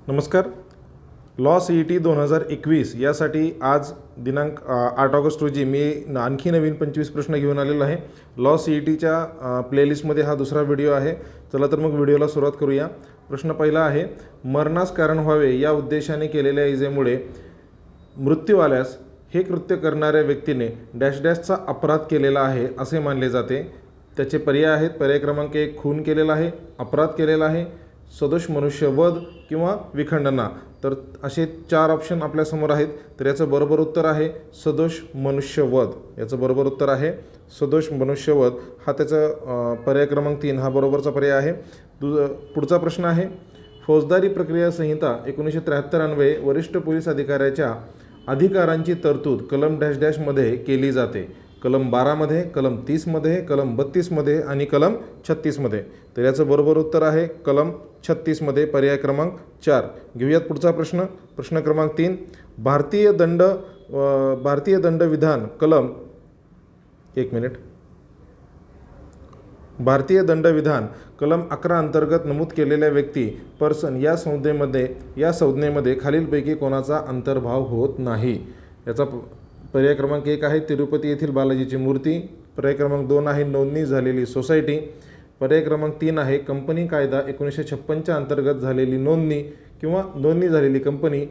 नमस्कार. Law CET 2021 यासाठी आज दिनांक 8 ऑगस्ट रोजी मी आणखी नवीन 25 प्रश्न घेऊन आलेलो आहे. लॉ CETच्या प्लेलिस्टमध्ये हा दुसरा व्हिडिओ आहे. चला तर मग व्हिडिओला सुरुवात करूया. प्रश्न पहिला आहे, मरणास कारण व्हावे या उद्देशाने केलेल्या इजेमुळे मृत्यू आल्यास हे कृत्य करणाऱ्या व्यक्तीने डॅश डॅशचा अपराध केलेला आहे असे मानले जाते. त्याचे पर्याय आहेत. पर्याय क्रमांक 1 खून केलेला आहे, अपराध केलेला आहे, सदोष मनुष्यवध किंवा विखंडना. तर असे 4 ऑप्शन आपल्यासमोर आहेत. तर याचं बरोबर उत्तर आहे सदोष मनुष्यवध. याचं बरोबर उत्तर आहे सदोष मनुष्यवध. हा त्याचा पर्याय क्रमांक 3 हा बरोबरचा पर्याय आहे. पुढचा प्रश्न आहे, फौजदारी प्रक्रिया संहिता 1973 अन्वये वरिष्ठ पोलीस अधिकाऱ्याच्या अधिकारांची तरतूद कलम डॅश डॅशमध्ये केली जाते. कलम 12मध्ये, कलम 30मध्ये, कलम 32मध्ये आणि कलम 36मध्ये. तर याचं बरोबर उत्तर आहे कलम 36मध्ये, पर्याय क्रमांक 4. घेऊयात पुढचा प्रश्न. प्रश्न क्रमांक 3, भारतीय दंडविधान कलम भारतीय दंडविधान कलम 11 अंतर्गत नमूद केलेल्या व्यक्ती पर्सन या संज्ञेमध्ये खालीलपैकी कोणाचा अंतर्भाव होत नाही. याचा पर्याय क्रमांक 1 आहे तिरुपती येथील बालाजीची मूर्ती. पर्याय क्रमांक 2 आहे नोंदणी झालेली सोसायटी. पर्याय क्रमांक 3 आहे कंपनी कायदा 1956च्या अंतर्गत झालेली नोंदणी किंवा नोंदणी झालेली कंपनी.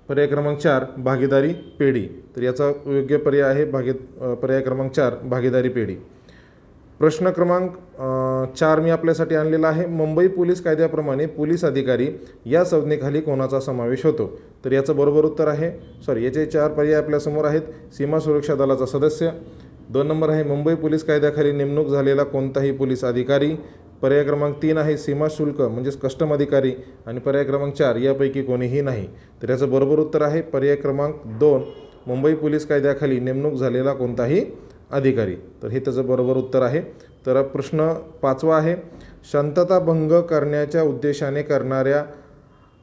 पर्याय क्रमांक 4 भागीदारी पेढी. तर याचा योग्य पर्याय आहे पर्याय क्रमांक 4 भागीदारी पेढी. प्रश्न क्रमांक 4 मी आपल्यासाठी आणलेला आहे, मुंबई पोलीस कायद्याप्रमाणे पोलीस अधिकारी या संज्ञेखाली कोणाचा समावेश होतो. तर याचं बरोबर उत्तर आहे याचे 4 पर्याय आपल्यासमोर आहेत. सीमा सुरक्षा दलाचा सदस्य. 2 नंबर आहे मुंबई पोलीस कायद्याखाली नेमणूक झालेला कोणताही पोलीस अधिकारी. पर्याय क्रमांक 3 आहे सीमा शुल्क म्हणजेच कस्टम अधिकारी. आणि पर्याय क्रमांक 4 यापैकी कोणीही नाही. तर याचं बरोबर उत्तर आहे पर्याय क्रमांक 2 मुंबई पोलीस कायद्याखाली नेमणूक झालेला कोणताही अधिकारी. तर हे त्याचं बरोबर उत्तर आहे. तर प्रश्न 5वा आहे, शांतता भंग करण्याच्या उद्देशाने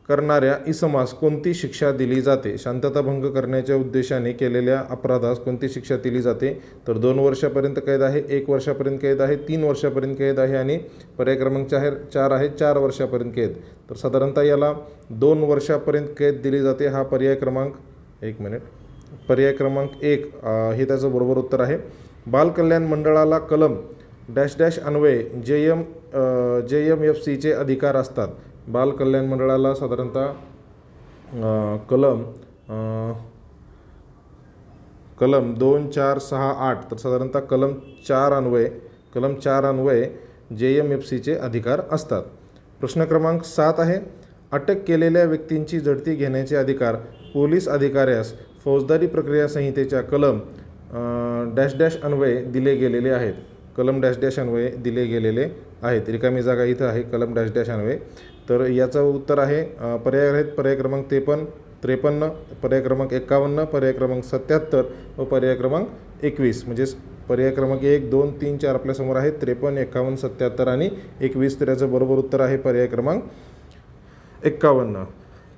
करणाऱ्या इसमास कोणती शिक्षा दिली जाते. शांतता भंग करण्याच्या उद्देशाने केलेल्या अपराधास कोणती शिक्षा दिली जाते. तर 2 वर्षापर्यंत कैद आहे, 1 वर्षापर्यंत कैद आहे, 3 वर्षापर्यंत कैद आहे आणि पर्याय क्रमांक 4 आहे 4 वर्षापर्यंत कैद. तर साधारणतः याला 2 वर्षापर्यंत कैद दिली जाते. हा पर्याय क्रमांक पर्याय क्रमांक 1 हे त्याचं बरोबर उत्तर आहे. बाल कल्याण मंडळाला कलम डॅश डॅश अन्वये JMFCचे अधिकार असतात. बाल कल्याण मंडळाला साधारणतः कलम 2, 4, 6, 8 तर साधारणतः कलम 4 अन्वये JMFCचे अधिकार असतात. प्रश्न क्रमांक 7 आहे, अटक केलेल्या व्यक्तींची झडती घेण्याचे अधिकार पोलीस अधिकाऱ्यास फौजदारी प्रक्रिया संहितेच्या कलम डॅश डॅश अन्वये दिले गेलेले आहेत. कलम डॅश डॅश अन्वये दिले गेलेले आहेत. रिकामी जागा इथं आहे कलम डॅश डॅश अन्वये. तर याचं उत्तर आहे पर्याय आहेत पर्याय क्रमांक 53, पर्याय क्रमांक 51, पर्याय क्रमांक 77 व पर्याय क्रमांक 21. म्हणजेच पर्याय क्रमांक 1, 2, 3, 4 आपल्यासमोर आहेत. 53, 51, 77 आणि 21. तर याचं बरोबर उत्तर आहे पर्याय क्रमांक 51.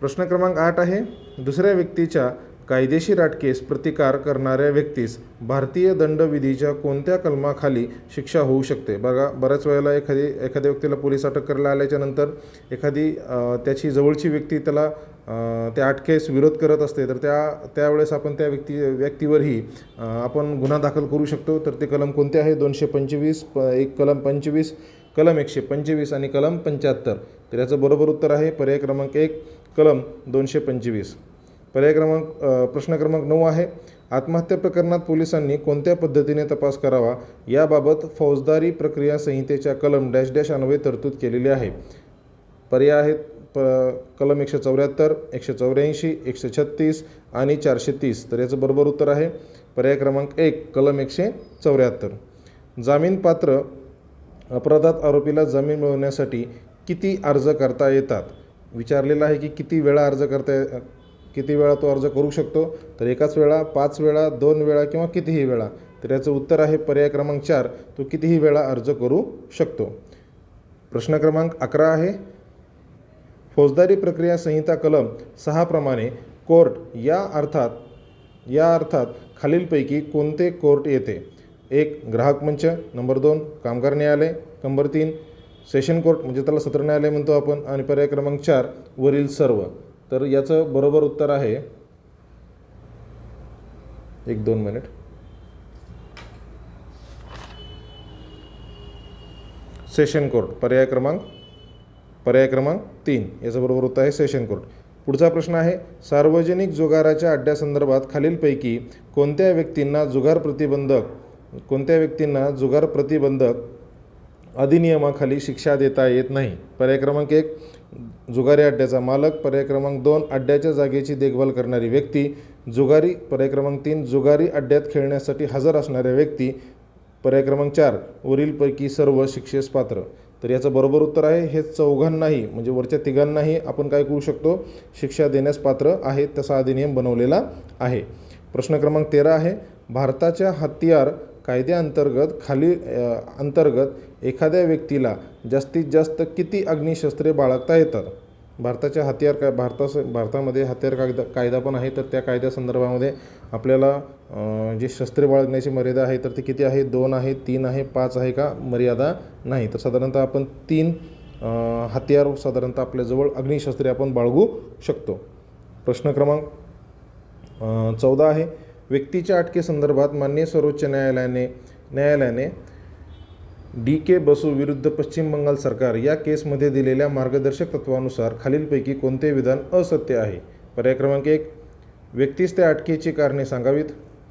प्रश्न क्रमांक 8 आहे, दुसऱ्या व्यक्तीच्या कायदेशीर अटकेस प्रतिकार करणाऱ्या व्यक्तीस भारतीय दंडविधीच्या कोणत्या कलमाखाली शिक्षा होऊ शकते. बघा, बऱ्याच वेळेला एखाद्या व्यक्तीला पोलीस अटक करायला आल्याच्या नंतर एखादी त्याची जवळची व्यक्ती त्याला त्या अटकेस विरोध करत असते. तर त्यावेळेस आपण त्या व्यक्तीवरही आपण गुन्हा दाखल करू शकतो. तर ते कलम कोणते आहे, 225, कलम 25, कलम 125 आणि कलम 75. तर याचं बरोबर उत्तर आहे पर्याय क्रमांक 1 कलम 225. प्रश्न क्रमांक 9 आहे, आत्महत्या प्रकरणात पोलिसांनी कोणत्या पद्धतीने तपास करावा याबाबत फौजदारी प्रक्रिया संहितेच्या कलम डॅश डॅश अन्वये तरतूद केलेली आहे. पर्याय आहेत कलम 174, 184, 136 आणि 430. तर याचं बरोबर उत्तर आहे पर्याय क्रमांक 1 कलम 174. जामीनपात्र अपराधात आरोपीला जामीन मिळवण्यासाठी किती अर्ज करता येतात. विचारलेलं आहे की किती वेळा तो अर्ज करू शकतो. तर एकाच वेळा, 5 वेळा, 2 वेळा किंवा कितीही वेळा. तर याचं उत्तर आहे पर्याय क्रमांक 4 तो कितीही वेळा अर्ज करू शकतो. प्रश्न क्रमांक 11 आहे, फौजदारी प्रक्रिया संहिता कलम 6 प्रमाणे कोर्ट या अर्थात खालीलपैकी कोणते कोर्ट येते. 1 ग्राहक मंच, नंबर 2 कामगार न्यायालय, नंबर 3 सेशन कोर्ट म्हणजे त्याला सत्र न्यायालय म्हणतो आपण. आणि पर्याय क्रमांक 4 वरील सर्व. तर याचं बरोबर उत्तर आहे, 1-2 मिनिट, सेशन कोर्ट. पर्याय क्रमांक 3 याचं बरोबर उत्तर आहे सेशन कोर्ट. पुढचा प्रश्न आहे, सार्वजनिक जुगाराच्या अड्ड्यासंदर्भात खालीलपैकी कोणत्या व्यक्तींना जुगार प्रतिबंधक अधिनियमाखाली शिक्षा देता येत नाही? पर्याय क्रमांक 1 जुगारी अड्ड्याचा मालक. पर्याय क्रमांक 2 अड्ड्याच्या जागेची देखभाल करणारी व्यक्ती. पर्याय क्रमांक 3 जुगारी अड्ड्यात खेळण्यासाठी हजर असणाऱ्या व्यक्ती. पर्याय क्रमांक 4 वरीलपैकी सर्व शिक्षेस पात्र. तर याचं बरोबर उत्तर आहे, हे चौघांनाही म्हणजे वरच्या तिघांनाही आपण काय करू शकतो, शिक्षा देण्यास पात्र आहे, तसा अधिनियम बनवलेला आहे. प्रश्न क्रमांक 13 आहे, भारताच्या हत्यार कायद्याअंतर्गत एखाद्या व्यक्तीला जास्तीत जास्त किती अग्निशस्त्रे बाळगता येतात? भारतामध्ये हत्यार कायदा पण आहे. तर त्या कायद्यासंदर्भामध्ये आपल्याला जे शस्त्रे बाळगण्याची मर्यादा आहे तर ती किती आहे? 2 आहे, 3 आहे, 5 आहे का मर्यादा नाही? तर साधारणतः आपण 3 हत्यार साधारणतः आपल्याजवळ अग्निशस्त्रे आपण बाळगू शकतो. प्रश्न क्रमांक 14 आहे, व्यक्तीच्या अटकेसंदर्भात माननीय सर्वोच्च न्यायालयाने DK बसू विरुद्ध पश्चिम बंगाल सरकार या केसमध्ये दिलेल्या मार्गदर्शक तत्वानुसार खालीलपैकी कोणते विधान असत्य आहे? पर्याय क्रमांक 1 व्यक्तीस त्या अटकेची कारणे सांगावीत.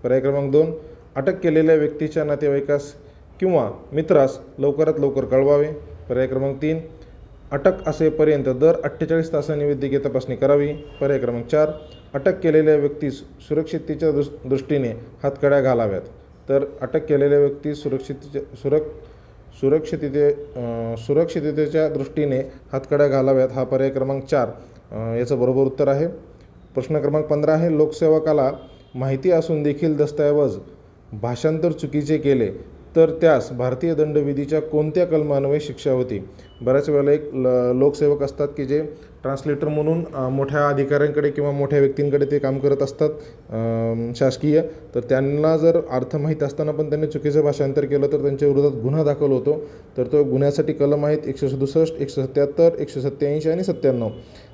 पर्याय क्रमांक 2 अटक केलेल्या व्यक्तीच्या नातेवाईकास किंवा मित्रास लवकरात लवकर कळवावे. पर्याय क्रमांक 3 अटक असेपर्यंत दर 48 तासांनी वैद्यकीय तपासणी करावी. पर्याय क्रमांक 4 अटक केलेल्या व्यक्तीस सुरक्षिततेच्या दृष्टीने हातकड्या घालाव्यात. तर अटक केलेल्या व्यक्तीस सुरक्षिततेच्या दृष्टीने हातकड्या घालाव्यात हा पर्याय क्रमांक 4 याचं बरोबर उत्तर आहे. प्रश्न क्रमांक 15 आहे, लोकसेवकाला माहिती असून देखील दस्तऐवज भाषांतर चुकीचे केले तर त्यास भारतीय दंडविधीच्या कोणत्या कलमान्वये शिक्षा होती? बऱ्याच वेळेला एक लोकसेवक असतात की जे ट्रान्सलेटर म्हणून मोठ्या अधिकाऱ्यांकडे किंवा मोठ्या व्यक्तींकडे ते काम करत असतात शासकीय. तर त्यांना जर अर्थ माहीत असताना पण त्यांनी चुकीचं भाषांतर केलं तर त्यांच्या विरोधात गुन्हा दाखल होतो. तर तो गुन्ह्यासाठी कलम आहेत 167, 177, 187 आणि 97.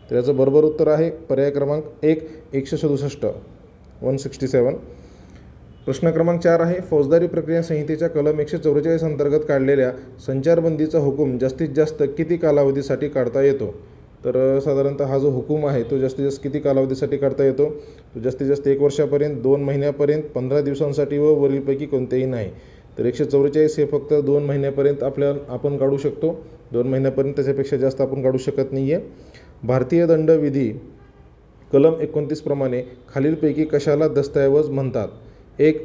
तर याचं बरोबर उत्तर आहे पर्याय क्रमांक 1 167, 167. प्रश्न क्रमांक 4 आहे, फौजदारी प्रक्रिया संहितेच्या कलम 144 अंतर्गत काढलेल्या संचारबंदीचा हुकूम जास्तीत जास्त किती कालावधीसाठी काढता येतो? तर साधारणतः हा जो हुकूम आहे तो जास्तीत जास्त किती कालावधीसाठी काढता येतो? तो जास्तीत जास्त 1 वर्षापर्यंत, 2 महिन्यापर्यंत, 15 दिवसांसाठी व वरीलपैकी कोणतेही नाही. तर 144 हे फक्त 2 महिन्यापर्यंत आपण काढू शकतो. 2 महिन्यापर्यंत, त्याच्यापेक्षा जास्त आपण काढू शकत नाही आहे. भारतीय दंडविधी कलम 29 प्रमाणे खालीलपैकी कशाला दस्तऐवज म्हणतात? 1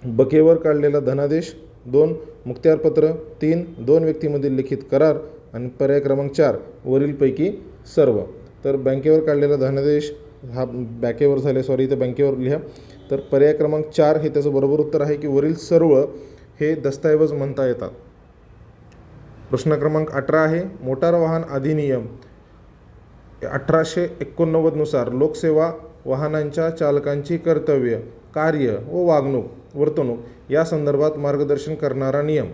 बकेवर काढलेला धनादेश. 2 मुखत्यारपत्र. 3 2 व्यक्तीमधील लिखित करार. आणि पर्याय क्रमांक 4 वरीलपैकी सर्व. तर बँकेवर काढलेला धनादेश हा इथं बँकेवर लिहा. तर पर्याय क्रमांक 4 हे त्याचं बरोबर उत्तर आहे की वरील सर्व हे दस्तऐवज म्हणता येतात. प्रश्न क्रमांक 18 आहे, मोटार वाहन अधिनियम 1889 नुसार लोकसेवा वाहनांच्या चालकांची कर्तव्य, कार्य व वर्तणूक या संदर्भात मार्गदर्शन करणारा नियम.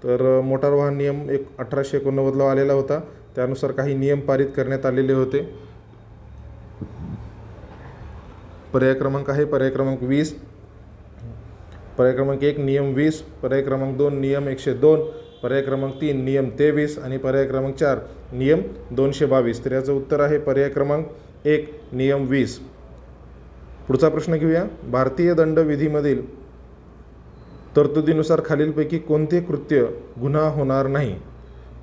तर मोटार वाहन नियम 1889ला आलेला होता. त्यानुसार काही नियम पारित करण्यात आलेले होते. पर्याय क्रमांक 20. पर्याय क्रमांक 1 नियम 20. पर्याय क्रमांक 2 नियम 102. पर्याय क्रमांक 3 नियम 23 आणि पर्याय क्रमांक 4 नियम 222. तर याचं उत्तर आहे पर्याय क्रमांक 1 नियम 20. पुढचा प्रश्न घेऊया. भारतीय दंडविधीमधील तरतुदीनुसार खालीलपैकी कोणते कृत्य गुन्हा होणार नाही?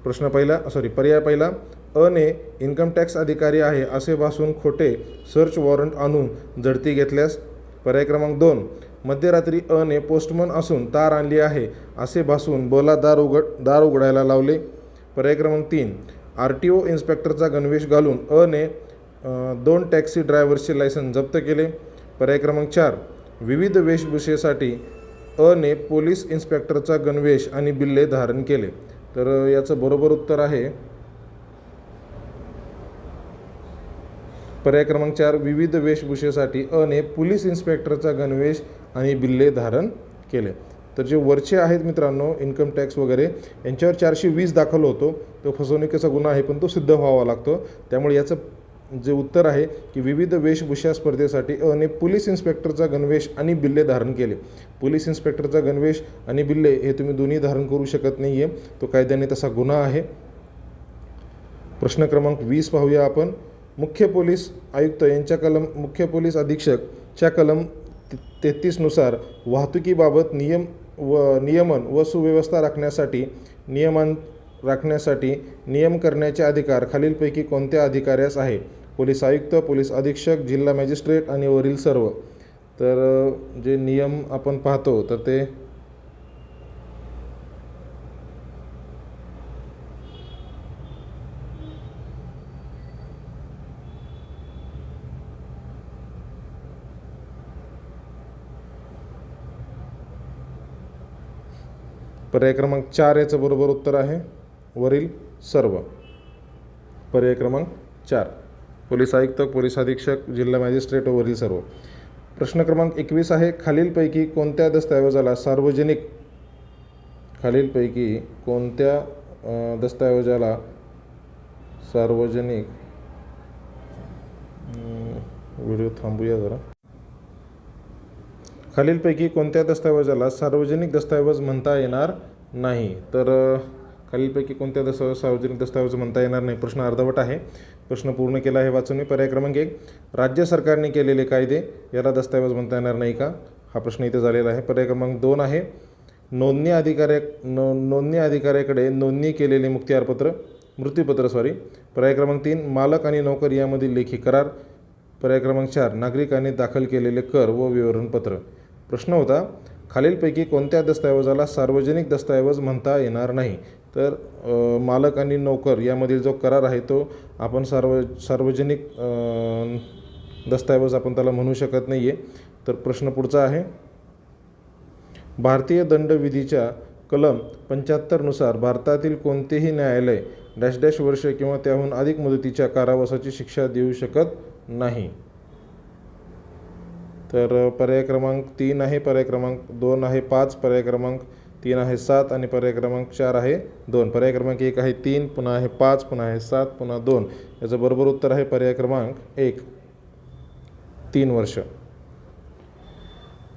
पर्याय पहिला, अ ने इन्कम टॅक्स अधिकारी आहे असे भासून खोटे सर्च वॉरंट आणून झडती घेतल्यास. पर्याय क्रमांक 2 मध्यरात्री अ ने पोस्टमन असून तार आणली आहे असे भासून बोला दार उघडायला लावले. पर्याय क्रमांक 3 RTO इन्स्पेक्टरचा गणवेश घालून अ ने 2 टॅक्सी ड्रायव्हर्सचे लायसन्स जप्त केले. पर्याय क्रमांक 4 विविध वेशभूषेसाठी अ ने पोलीस इन्स्पेक्टरचा गणवेश आणि बिल्ले धारण केले. तर याचं बरोबर उत्तर आहे पर्याय क्रमांक 4 विविध वेशभूषेसाठी अ ने पोलीस इन्स्पेक्टरचा गणवेश आणि बिल्ले धारण केले. तर जे वरचे आहेत मित्रांनो इन्कम टॅक्स वगैरे यांच्यावर 420 दाखल होतो, तो फसवणुकीचा गुन्हा आहे, पण तो सिद्ध व्हावा लागतो. त्यामुळे याचं जे उत्तर आहे की विविध वेशभूषा स्पर्धेसाठी ने पोलीस इन्स्पेक्टरचा गणवेश आणि बिल्ले धारण केले. पोलीस इन्स्पेक्टरचा गणवेश आणि बिल्ले हे तुम्ही दोन्ही धारण करू शकत नाही आहे, तो कायद्याने तसा गुन्हा आहे. प्रश्न क्रमांक 20 पाहूया आपण. मुख्य पोलीस आयुक्त यांच्या मुख्य पोलीस अधीक्षकच्या कलम 33 नुसार वाहतुकीबाबत नियमन व सुव्यवस्था राखण्यासाठी नियम करण्याचे अधिकार खालीलपैकी कोणत्या अधिकाऱ्यास आहे? पोलीस आयुक्त, पोलीस अधीक्षक, जिल्हा मॅजिस्ट्रेट आणि वरील सर्व. तर जे नियम आपण पाहतो तर ते पर्याय क्रमांक 4 याचं बरोबर उत्तर आहे वरील सर्व. पर्याय क्रमांक 4 पोलीस आयुक्त, पोलीस अधीक्षक, जिल्हा मॅजिस्ट्रेट वरील सर्व. प्रश्न क्रमांक 21 आहे. खालीलपैकी कोणत्या दस्तऐवजाला सार्वजनिक व्हिडिओ थांबूया जरा. खालीलपैकी कोणत्या दस्तऐवजाला सार्वजनिक दस्तऐवज म्हणता येणार नाही? तर खालीलपैकी कोणत्या सार्वजनिक दस्तऐवज म्हणता येणार नाही? प्रश्न अर्धवट आहे. प्रश्न पूर्ण केला आहे वाचून मी. पर्याय क्रमांक 1 राज्य सरकारने केलेले कायदे याला दस्तऐवज म्हणता येणार नाही का? हा प्रश्न इथे झालेला आहे. पर्याय क्रमांक 2 आहे नोंदणी अधिकाऱ्याकडे नोंदणी केलेले मृत्यूपत्र. पर्याय क्रमांक 3 मालक आणि नोकर यामधील लेखी करार. पर्याय क्रमांक 4 नागरिकांनी दाखल केलेले कर व विवरणपत्र. प्रश्न होता खालीलपैकी कोणत्या दस्तऐवजाला सार्वजनिक दस्तऐवज म्हणता येणार नाही? तर मालक आणि नोकर यामधील जो करार आहे तो आपण सार्वजनिक दस्तऐवज आपण त्याला म्हणू शकत नाही आहे. तर प्रश्न पुढचा आहे. भारतीय दंडविधीच्या कलम 75 नुसार भारतातील कोणतेही न्यायालय -- वर्ष किंवा त्याहून अधिक मुदतीच्या कारावासाची शिक्षा देऊ शकत नाही? तर पर्याय क्रमांक 3 आहे, पर्याय क्रमांक 2 आहे 5, पर्याय क्रमांक 3 आहे 7 आणि पर्याय क्रमांक 4 आहे 2. पर्याय क्रमांक 1 आहे 3, पुन्हा आहे 5, पुन्हा आहे 7, पुन्हा 2. याचं बरोबर उत्तर आहे पर्याय क्रमांक 1 3 वर्ष.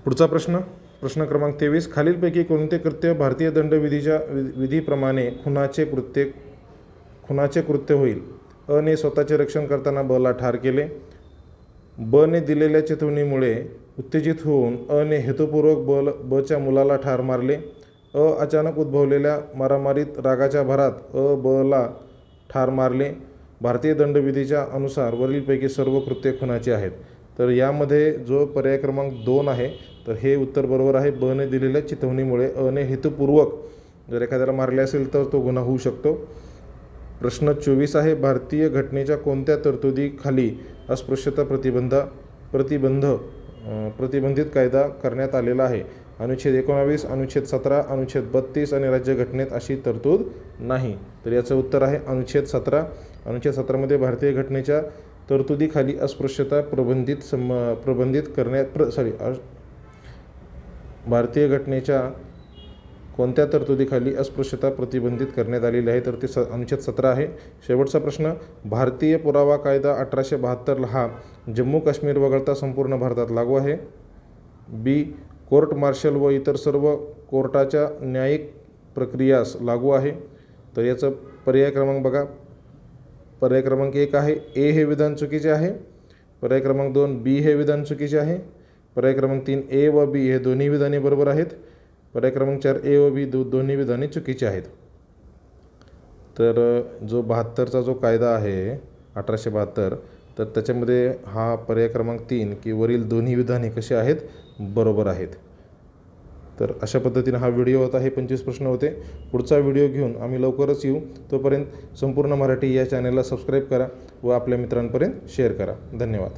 पुढचा प्रश्न क्रमांक 23. खालीलपैकी कोणते कृत्य भारतीय दंडविधीच्या विधीप्रमाणे खुनाचे कृत्य होईल? अ ने स्वतःचे रक्षण करताना ब ला ठार केले. ब ने दिलेल्या चिथवणीमुळे उत्तेजित होऊन अ ने हेतुपूर्वक ब च्या मुलाला ठार मारले. अचानक उद्भवलेल्या मारामारीत रागाच्या भरात ब ला ठार मारले. भारतीय दंडविधीच्या अनुसार वरीलपैकी सर्व कृत्ये खुनाची आहेत. तर यामध्ये जो पर्याय क्रमांक 2 आहे तर हे उत्तर बरोबर आहे. ब ने दिलेल्या चिथवणीमुळे अ ने हेतुपूर्वक जर एखाद्याला मारले असेल तर तो गुन्हा होऊ शकतो. प्रश्न 24 आहे. भारतीय घटनेच्या कोणत्या तरतुदीखाली अस्पृश्यता प्रतिबंधित कायदा करण्यात आलेला आहे? अनुच्छेद 19, अनुच्छेद 17, अनुच्छेद 32 आणि राज्यघटनेत अशी तरतूद नाही. तर याचं उत्तर आहे अनुच्छेद 17. अनुच्छेद 17मध्ये भारतीय घटनेच्या तरतुदीखाली अस्पृश्यता भारतीय घटनेच्या कोणत्या तरतुदीखाली अस्पृश्यता प्रतिबंधित करण्यात आलेली आहे? तर ते अनुच्छेद 17 आहे. शेवटचा प्रश्न. भारतीय पुरावा कायदा 1872 हा जम्मू काश्मीर वगळता संपूर्ण भारतात लागू आहे. बी. कोर्ट मार्शल व इतर सर्व कोर्टाच्या न्यायिक प्रक्रियास लागू आहे. तर याचं पर्याय क्रमांक बघा. पर्याय क्रमांक 1 आहे ए हे विधान चुकीचे आहे. पर्याय क्रमांक 2 बी हे विधान चुकीचे आहे. पर्याय क्रमांक 3 ए व बी हे दोन्ही विधाने बरोबर आहेत. पर्याय क्रमांक 4 ए व बी दोन्ही विधाने चुकीचे आहेत. तर जो 72चा जो कायदा आहे 1872 तर त्याच्यामध्ये हा पर्याय क्रमांक 3 की वरील दोन्ही विधाने कसे आहेत? बरोबर आहेत. तर अशा पद्धतीने हा व्हिडिओ होता. हे 25 प्रश्न होते. पुढचा व्हिडिओ घेऊन आम्ही लवकरच येऊ. तोपर्यंत संपूर्ण मराठी या चॅनलला सबस्क्राईब करा व आपल्या मित्रांपर्यंत शेअर करा. धन्यवाद.